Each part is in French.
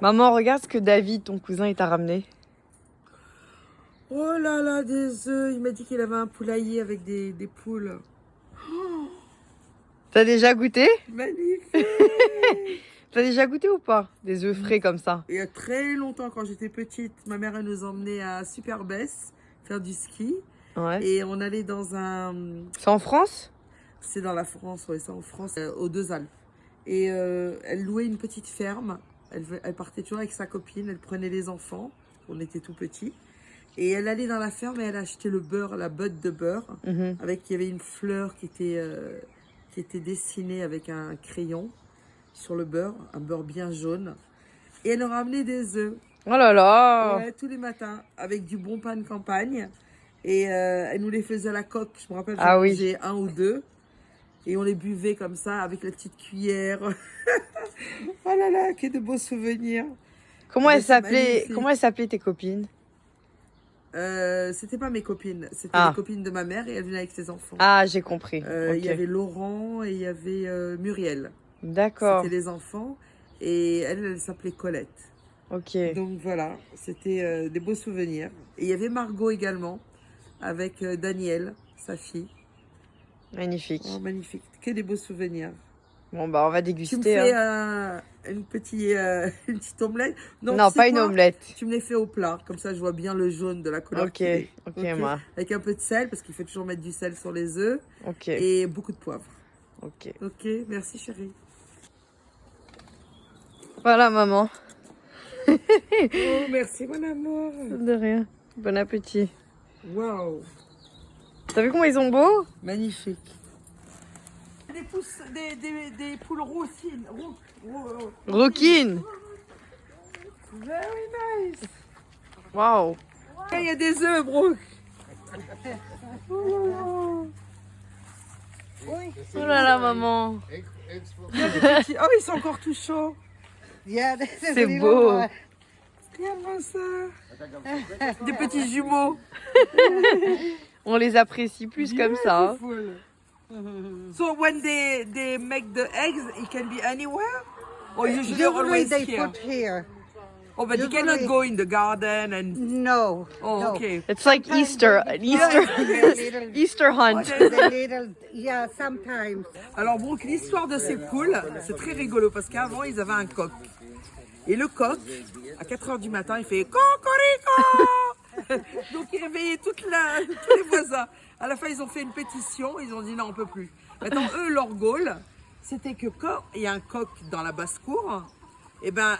Maman, regarde ce que David, ton cousin, il t'a ramené. Oh là là, des œufs. Il m'a dit qu'il avait un poulailler avec des poules. T'as déjà goûté? Magnifique. T'as déjà goûté ou pas? Des œufs frais comme ça? Il y a très longtemps, quand j'étais petite, ma mère elle nous emmenait à Superbès faire du ski. Ouais. Et on allait dans un... C'est en France? C'est dans la France, ouais, c'est en France, aux Deux Alpes. Et elle louait une petite ferme. Elle partait toujours avec sa copine, elle prenait les enfants. On était tout petits. Et elle allait dans la ferme et elle achetait le beurre, la botte de beurre. Avec, il y avait une fleur qui était dessinée avec un crayon sur le beurre, un beurre bien jaune. Et elle nous ramenait des œufs. Oh là là! Ouais, tous les matins, avec du bon pain de campagne. Et elle nous les faisait à la coque. Je me rappelle, j'en mangeais un ou deux. Et on les buvait comme ça, avec la petite cuillère. Oh là là, que de beaux souvenirs. Comment elles s'appelaient tes copines? C'était pas mes copines, c'était les copines de ma mère et elle venait avec ses enfants. Ah, j'ai compris. Il y avait Laurent et il y avait Muriel. D'accord. C'était les enfants et elle s'appelait Colette. Ok. Donc voilà, c'était des beaux souvenirs. Et il y avait Margot également, avec Daniel, sa fille. Magnifique. Oh, magnifique, que des beaux souvenirs. Bon, bah, on va déguster. Tu me fais une petite omelette? Non, pas une omelette. Tu me les fais au plat, comme ça je vois bien le jaune de la couleur. Ok, moi. Avec un peu de sel, parce qu'il faut toujours mettre du sel sur les œufs. Ok. Et beaucoup de poivre. Ok. Ok, merci chérie. Voilà, maman. Oh, merci mon amour. De rien. Bon appétit. Waouh. T'as vu comment ils sont beaux? Magnifique. Des poules roussines. Rockin. Very nice. Waouh. Il y a des œufs, Brooke. Oh là là, maman. Oh, ils sont encore tout chauds. C'est beau. Regarde-moi ça. Des petits jumeaux. On les apprécie plus comme ça. Hein. So when they make the eggs, it can be anywhere? Or usually always they here? put here. Oh, but you cannot go in the garden and... No. Oh, no. okay. It's like Easter. Easter hunt. The little, yeah, sometimes. Alors bon, l'histoire de ces poules, c'est très rigolo parce qu'avant, ils avaient un coq. Et le coq, à 4 h du matin, il fait cocorico. Donc il réveillait tous les voisins. À la fin, ils ont fait une pétition, ils ont dit non, on peut plus. Maintenant, eux, leur goal, c'était que quand il y a un coq dans la basse-cour, et ben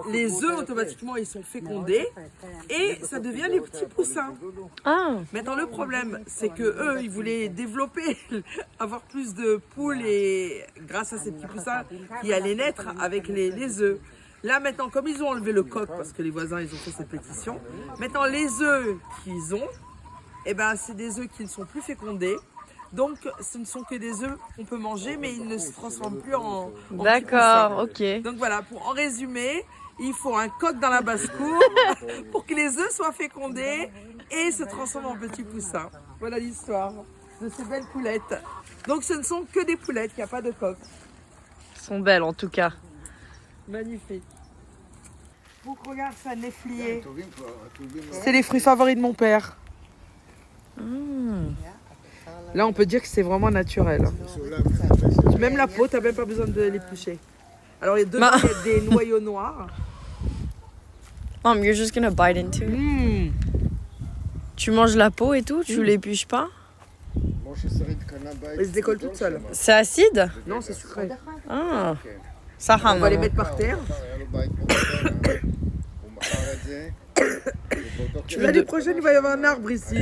les œufs automatiquement ils sont fécondés et ça devient des petits poussins. Ah. Maintenant le problème c'est que eux ils voulaient développer, avoir plus de poules et grâce à ces petits poussins qui allaient naître avec les œufs. Là maintenant comme ils ont enlevé le coq parce que les voisins ils ont fait cette pétition, maintenant les œufs qu'ils ont, et ben c'est des œufs qui ne sont plus fécondés. Donc, ce ne sont que des œufs qu'on peut manger, mais ils ne se transforment plus en D'accord, ok. Donc voilà, en résumer, il faut un coq dans la basse-cour pour que les œufs soient fécondés et se transforment en petits poussins. Voilà l'histoire de ces belles poulettes. Donc, ce ne sont que des poulettes, il n'y a pas de coq. Elles sont belles en tout cas. Magnifique. Donc, regarde ça, néflier. C'est les fruits favoris de mon père. Là, on peut dire que c'est vraiment naturel. Même la peau, tu n'as même pas besoin de l'éplucher. Alors, il y a des noyaux noirs. Mom, you're just gonna bite into it. Tu manges la peau et tout, tu l'épluches pas? Elles se décollent toutes seules. C'est acide? Non, c'est sucré. Ah. Ça On va les mettre par terre. L'année prochaine, il va y avoir un arbre ici.